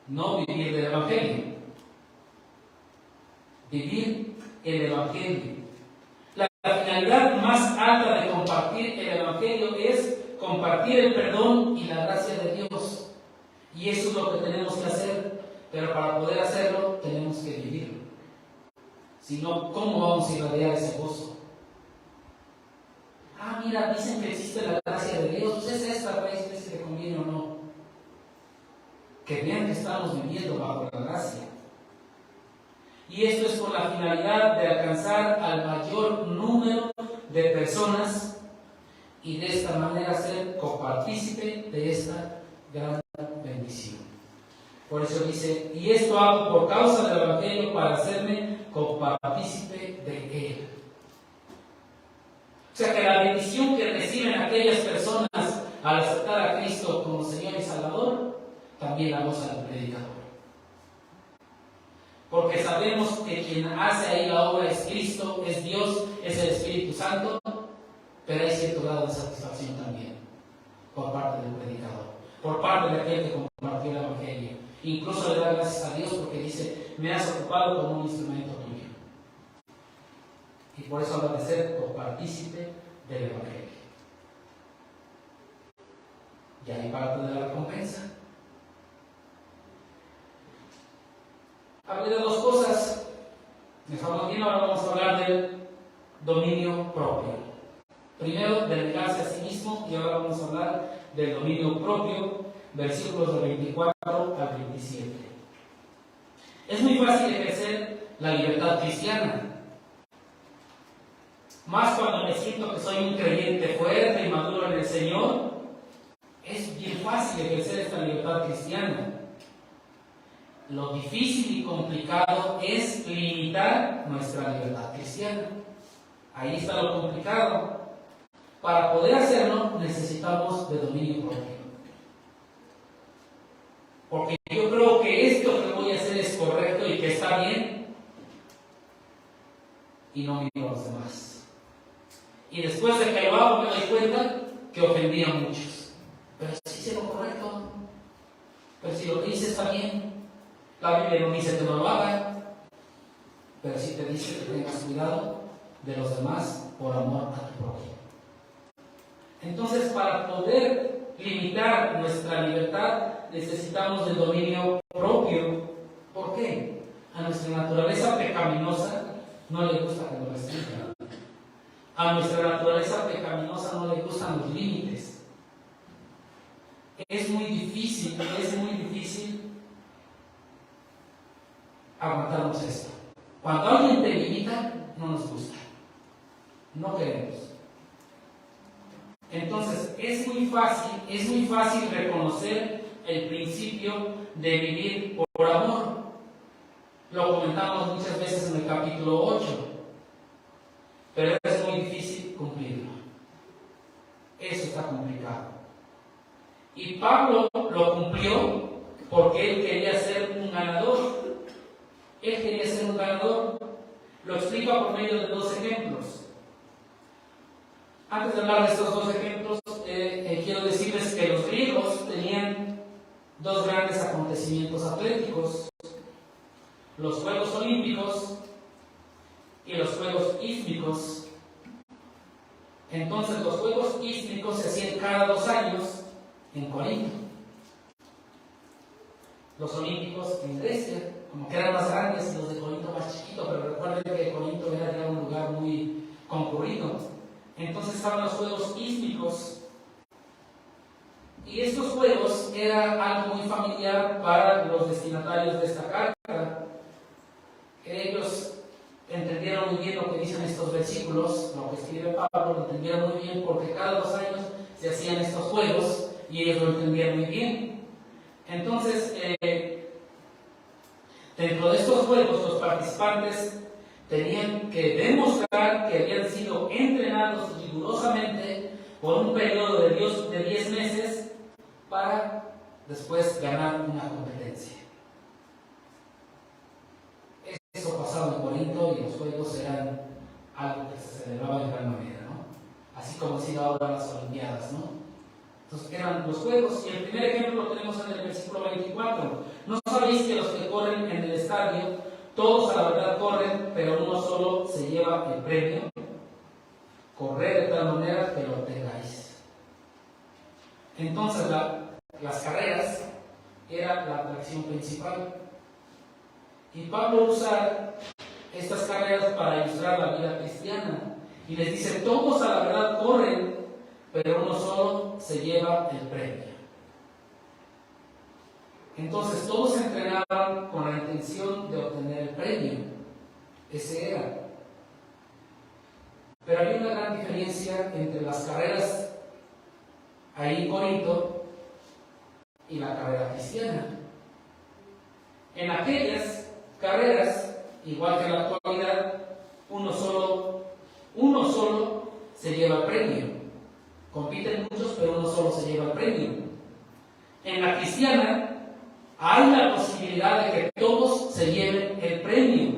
No vivir del Evangelio. Vivir el Evangelio. La finalidad más alta de compartir el Evangelio es compartir el perdón y la gracia de Dios. Y eso es lo que tenemos que hacer. Pero para poder hacerlo, tenemos que vivirlo. Si no, ¿cómo vamos a irradiar ese gozo? Ah, mira, dicen que existe la gracia de Dios. Pues es esta, pues, si le conviene o no. Que vean que estamos viviendo bajo la gracia. Y esto es con la finalidad de alcanzar al mayor número de personas y de esta manera ser copartícipe de esta gran bendición. Por eso dice, y esto hago por causa del Evangelio para hacerme copartícipe de él. O sea que la bendición que reciben aquellas personas al aceptar a Cristo como Señor y Salvador, también la goza el predicador. Porque sabemos que quien hace ahí la obra es Cristo, es Dios, es el Espíritu Santo, pero hay cierto grado de satisfacción también por parte del predicador, por parte de aquel que compartió el Evangelio. Incluso le da gracias a Dios porque dice, me has ocupado como un instrumento tuyo. Y por eso habla de ser copartícipe del Evangelio. Y hay parte de la recompensa. Hablé de dos cosas. Dejamos bien, ahora vamos a hablar del dominio propio. Primero, dedicarse a sí mismo, y ahora vamos a hablar del dominio propio, versículos del 24 al 27. Es muy fácil ejercer la libertad cristiana. Más cuando me siento que soy un creyente fuerte y maduro en el Señor, es bien fácil ejercer esta libertad cristiana. Lo difícil y complicado es limitar nuestra libertad cristiana. Ahí está lo complicado. Para poder hacerlo necesitamos de dominio propio. Porque yo creo que esto que voy a hacer es correcto y que está bien, y no miro a los demás. Y después de que lo hago me doy cuenta que ofendí a muchos. Pero si hice lo correcto, pero si lo que hice está bien. La Biblia no dice que no lo haga, pero sí te dice que tengas cuidado de los demás por amor a tu prójimo. Entonces, para poder limitar nuestra libertad, necesitamos del dominio propio. ¿Por qué? A nuestra naturaleza pecaminosa no le gusta que nos restrinjan. A nuestra naturaleza pecaminosa no le gustan los límites. Es muy difícil aguantarnos esto. Cuando alguien te limita, no nos gusta. No queremos. Entonces, es muy fácil reconocer el principio de vivir por amor. Lo comentamos muchas veces en el capítulo 8, pero es muy difícil cumplirlo. Eso está complicado. Y Pablo lo cumplió porque él quería ser un ganador. Él quería ser un ganador. Lo explica por medio de dos ejemplos. Antes de hablar de estos dos ejemplos, quiero decirles que los griegos tenían dos grandes acontecimientos atléticos: los Juegos Olímpicos y los Juegos Ístmicos. Entonces, los Juegos Ístmicos se hacían cada 2 años en Corinto. Los Olímpicos en Grecia, como que eran más grandes, y los de Corinto más chiquitos, pero recuerden que Corinto era ya un lugar muy concurrido. Entonces estaban los Juegos Ístmicos, y estos juegos eran algo muy familiar para los destinatarios de esta carta. Ellos entendieron muy bien lo que dicen estos versículos, lo que escribe Pablo, lo entendieron muy bien porque cada 2 años se hacían estos juegos y ellos lo entendían muy bien. Entonces, Dentro de estos juegos, los participantes tenían que demostrar que habían sido entrenados rigurosamente por un periodo de 10 meses para después ganar una competencia. Eso pasaba en Corinto y los juegos eran algo que se celebraba en gran manera, ¿no? Así como ha sido ahora las Olimpiadas, ¿no? Entonces eran los juegos, y el primer ejemplo lo tenemos en el versículo 24. ¿No sabéis que los que corren en el estadio, todos a la verdad corren, pero uno solo se lleva el premio? Corred de tal manera que lo obtengáis. Entonces las carreras era la atracción principal. Y Pablo usa estas carreras para ilustrar la vida cristiana. Y les dice, todos a la verdad corren, pero uno solo se lleva el premio. Entonces todos se entrenaban con la intención de obtener el premio. Ese era. Pero hay una gran diferencia entre las carreras ahí en Corinto y la carrera cristiana. En aquellas carreras, igual que en la actualidad, uno solo se lleva el premio. Compiten muchos, pero uno solo se lleva el premio. En la cristiana hay la posibilidad de que todos se lleven el premio.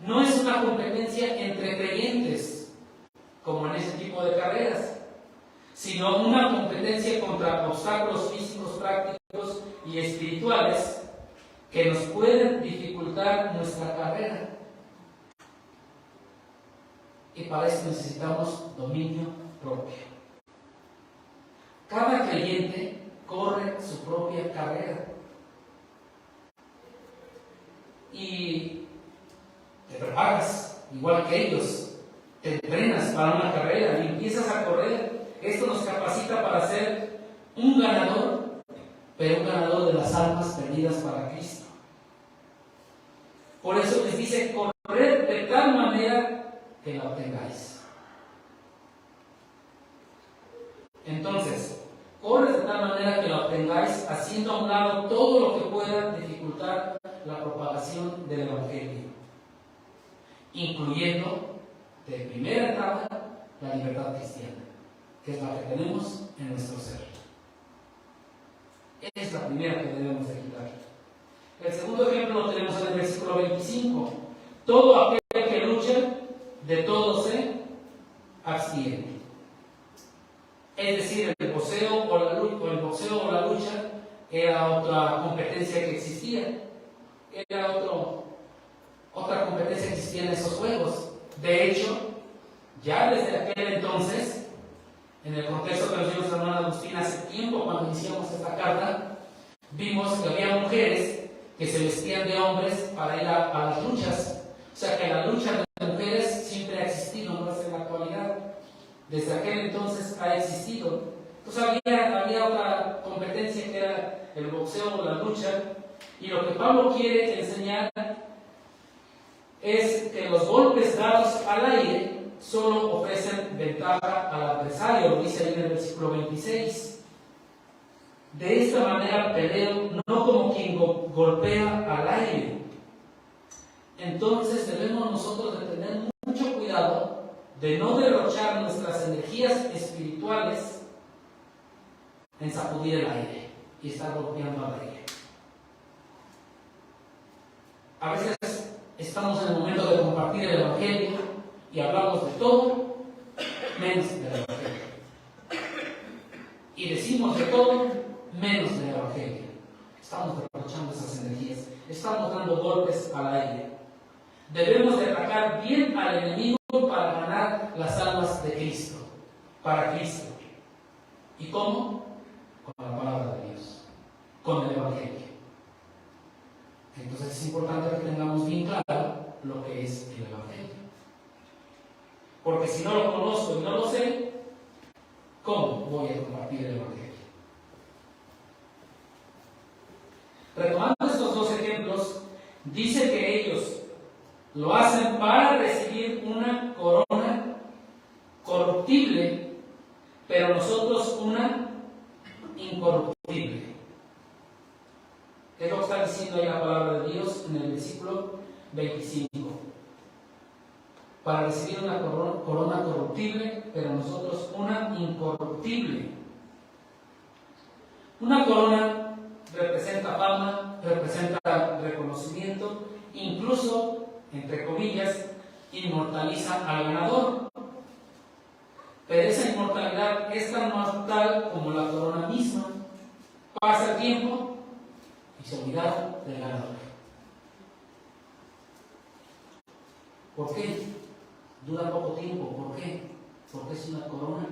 No es una competencia entre creyentes, como en ese tipo de carreras, sino una competencia contra obstáculos físicos, prácticos y espirituales que nos pueden dificultar nuestra carrera. Y para eso necesitamos dominio propio. Cada creyente corre su propia carrera. Y te preparas igual que ellos, te entrenas para una carrera y empiezas a correr. Esto nos capacita para ser un ganador, pero un ganador de las almas perdidas para Cristo. Por eso les dice, corred de tal manera que la obtengáis. Entonces, corred de tal manera que la obtengáis, haciendo a un lado todo lo que pueda dificultar la propagación del Evangelio, incluyendo de primera entrada la libertad cristiana, que es la que tenemos en nuestro ser. Es la primera que debemos de quitar. El segundo ejemplo lo tenemos en el versículo 25. Todo aquel que lucha, de todo se abstiene. Es decir, el boxeo o la lucha era otra competencia que existía. Era otra competencia que existía en esos juegos. De hecho, ya desde aquel entonces, en el contexto que nos dio nuestra hermana Agustina hace tiempo, cuando iniciamos esta carta, vimos que había mujeres que se vestían de hombres para ir a las luchas. O sea que la lucha de mujeres siempre ha existido, no es en la actualidad. Desde aquel entonces ha existido. Entonces había otra competencia que era el boxeo o la lucha. Y lo que Pablo quiere enseñar es que los golpes dados al aire solo ofrecen ventaja al adversario, lo dice ahí en el versículo 26. De esta manera peleo no como quien golpea al aire. Entonces debemos nosotros de tener mucho cuidado de no derrochar nuestras energías espirituales en sacudir el aire y estar golpeando al aire. A veces estamos en el momento de compartir el Evangelio y hablamos de todo menos del Evangelio. Y decimos de todo menos del Evangelio. Estamos derrochando esas energías, estamos dando golpes al aire. Debemos de atacar bien al enemigo para ganar las almas de Cristo, para Cristo. ¿Y cómo? Con la palabra de Dios, con el Evangelio. Entonces es importante que tengamos bien claro lo que es el Evangelio. Porque si no lo conozco y no lo sé, ¿cómo voy a compartir el Evangelio? Retomando estos dos ejemplos, dice que ellos lo hacen para recibir una corona corruptible, pero nosotros una incorruptible. ¿Qué es lo que está diciendo? diciendo ahí la palabra de Dios en el versículo 25. Para recibir una corona corruptible, pero nosotros una incorruptible. Una corona representa fama, representa reconocimiento, incluso, entre comillas, inmortaliza al ganador. Pero esa inmortalidad es tan mortal como la corona misma. Pasa el tiempo y se olvidaron del ganador. ¿Por qué? Dura poco tiempo. ¿Por qué? Porque es una corona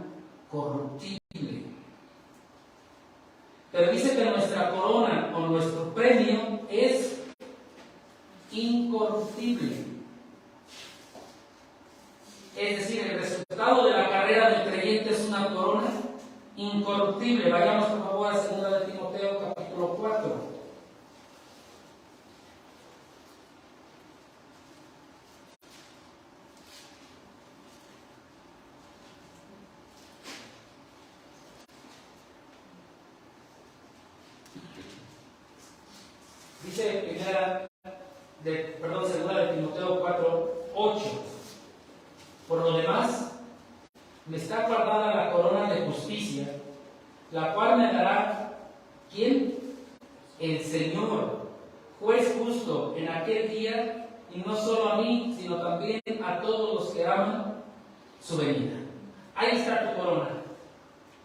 corruptible. Pero dice que nuestra corona o nuestro premio es incorruptible. Es decir, el resultado de la carrera del creyente es una corona incorruptible. Vayamos por favor a 2 de Timoteo capítulo 4. Dice 2 de Timoteo 4, 8. Por lo demás, me está guardada la corona de justicia, la cual me dará, ¿quién? El Señor, juez justo en aquel día, y no solo a mí, sino también a todos los que aman su venida. Ahí está tu corona.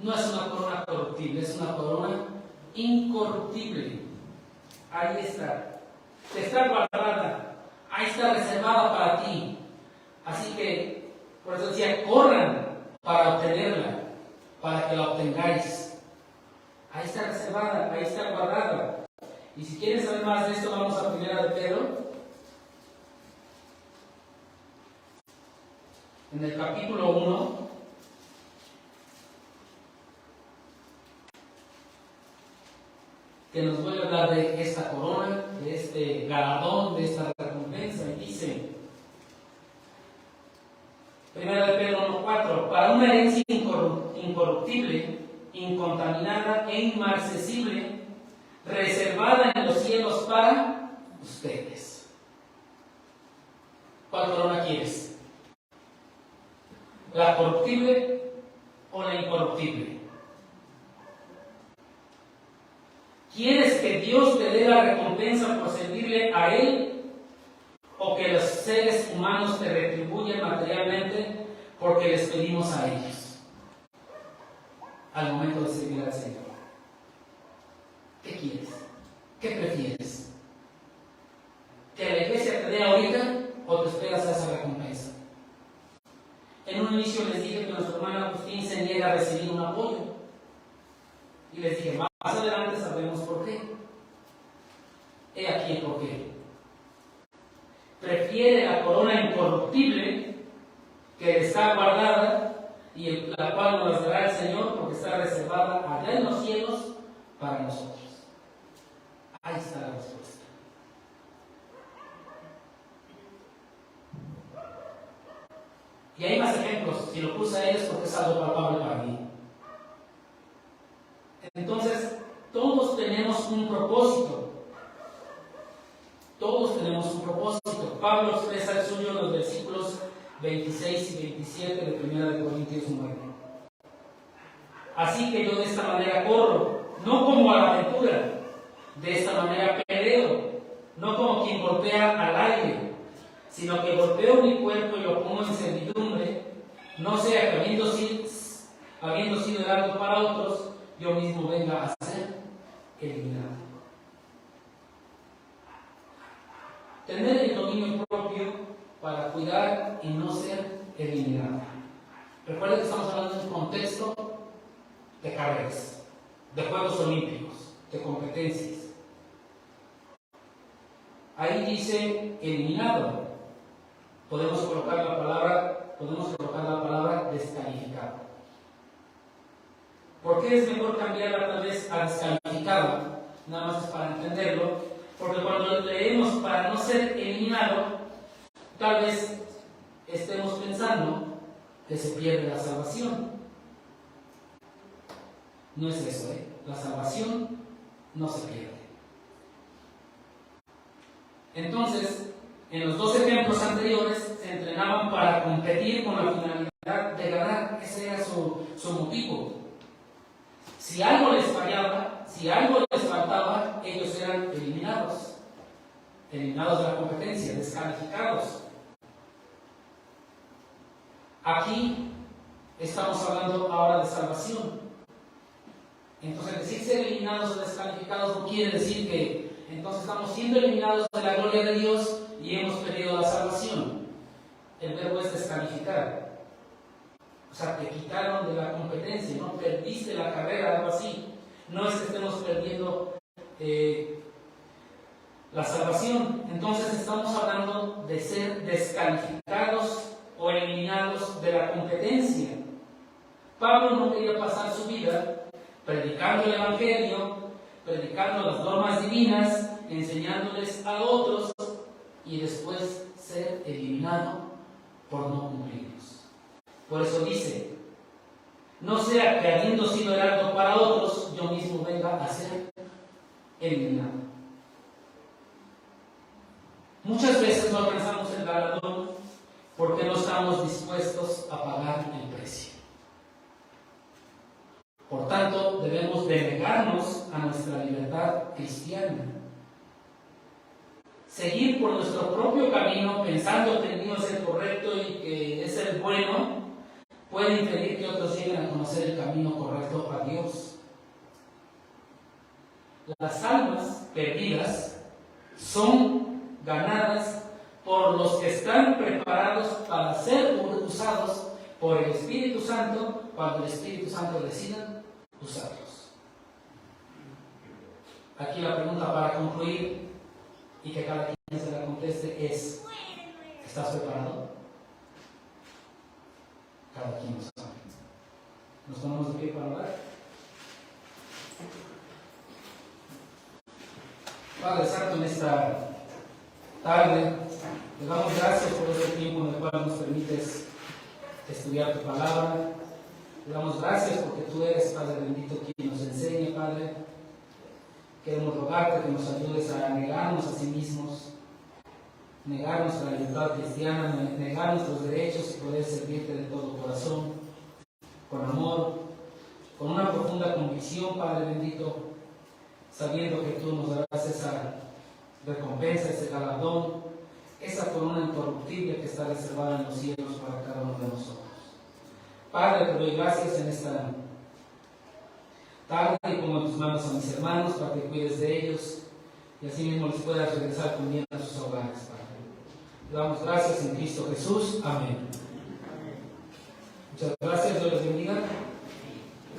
No es una corona corruptible, es una corona incorruptible. Ahí está. Está guardada. Ahí está reservada para ti. Así que, por eso decía, corran para obtenerla, para que la obtengáis. Ahí está reservada, ahí está guardada. Y si quieren saber más de esto, vamos a 1 de Pedro. En el capítulo 1. Que nos vuelve a hablar de esta corona, de este galardón, de esta recompensa. Y dice, 1 de Pedro 1:4, para una herencia incorruptible, incontaminada e inmarcesible, reservada en los cielos para ustedes. ¿Cuál corona quieres? ¿La corruptible o la incorruptible? ¿Quieres que Dios te dé la recompensa por servirle a Él? ¿O que los seres humanos te retribuyan materialmente porque les pedimos a ellos al momento de servir al Señor? ¿Qué quieres? ¿Qué prefieres? ¿Que la iglesia te dé ahorita o te esperas a esa recompensa? En un inicio les dije que nuestro hermano Agustín se niega a recibir un apoyo. Y les dije, más adelante sabremos por qué. He aquí el por qué. Prefiere la corona incorruptible que está guardada y la cual nos dará el Señor porque está reservada allá en los cielos para nosotros. Ahí está la respuesta. Y hay más ejemplos. Si lo puse a ellos porque es algo palpable para mí. Entonces, todos tenemos un propósito. Todos tenemos un propósito. Pablo expresa el suyo en los versículos 26 y 27 de 1 Corintios 9. Así que yo de esta manera corro, no como a la aventura, de esta manera peleo, no como quien golpea al aire, sino que golpeo mi cuerpo y lo pongo en servidumbre, no sea que habiendo sido dado para otros, yo mismo venga a ser eliminado. Tener el dominio propio para cuidar y no ser eliminado. Recuerden que estamos hablando de un contexto de carreras, de Juegos Olímpicos, de competencias. Ahí dice eliminado. Podemos colocar la palabra descalificado. ¿Por qué es mejor cambiarla tal vez a descalificado? Nada más es para entenderlo. Porque cuando leemos para no ser eliminado, tal vez estemos pensando que se pierde la salvación. No es eso, La salvación no se pierde. Entonces, en los dos ejemplos anteriores se entrenaban para competir con la finalidad de ganar. Ese era su motivo. Si algo les fallaba, si algo les faltaba, ellos eran eliminados de la competencia, descalificados. Aquí estamos hablando ahora de salvación. Entonces, decir ser eliminados o descalificados no quiere decir que entonces estamos siendo eliminados de la gloria de Dios y hemos perdido la salvación. El verbo es descalificar. O sea, te quitaron de la competencia, ¿no? Perdiste la carrera, algo así. No es que estemos perdiendo la salvación. Entonces estamos hablando de ser descalificados o eliminados de la competencia. Pablo no quería pasar su vida predicando el Evangelio, predicando las normas divinas, enseñándoles a otros y después ser eliminado por no cumplirlos. Por eso dice, no sea que habiendo sido heraldo para otros, yo mismo venga a ser eliminado. Muchas veces no alcanzamos el galardón porque no estamos dispuestos a pagar el precio. Por tanto, debemos de negarnos a nuestra libertad cristiana. Seguir por nuestro propio camino pensando que el mío es el correcto y que es el bueno, puede impedir que otros lleguen a conocer el camino correcto a Dios. Las almas perdidas son ganadas por los que están preparados para ser usados por el Espíritu Santo cuando el Espíritu Santo decida usarlos. Aquí la pregunta para concluir y que cada quien se la conteste es: ¿estás preparado? Cada quien lo sabe. ¿Nos ponemos de pie para orar? Padre Santo, en esta tarde te damos gracias por este tiempo en el cual nos permites estudiar tu palabra. Te damos gracias porque tú eres, Padre bendito, quien nos enseña, Padre. Queremos rogarte que nos ayudes a negarnos a sí mismos, negar nuestra libertad cristiana, negar nuestros derechos y poder servirte de todo corazón, con amor, con una profunda convicción, Padre bendito, sabiendo que tú nos darás esa recompensa, ese galardón, esa corona incorruptible que está reservada en los cielos para cada uno de nosotros. Padre, te doy gracias en esta tarde y pongo en tus manos a mis hermanos para que cuides de ellos y así mismo les puedas regresar con bien a sus hogares, Padre. Te damos gracias en Cristo Jesús. Amén. Muchas gracias, Dios les bendiga.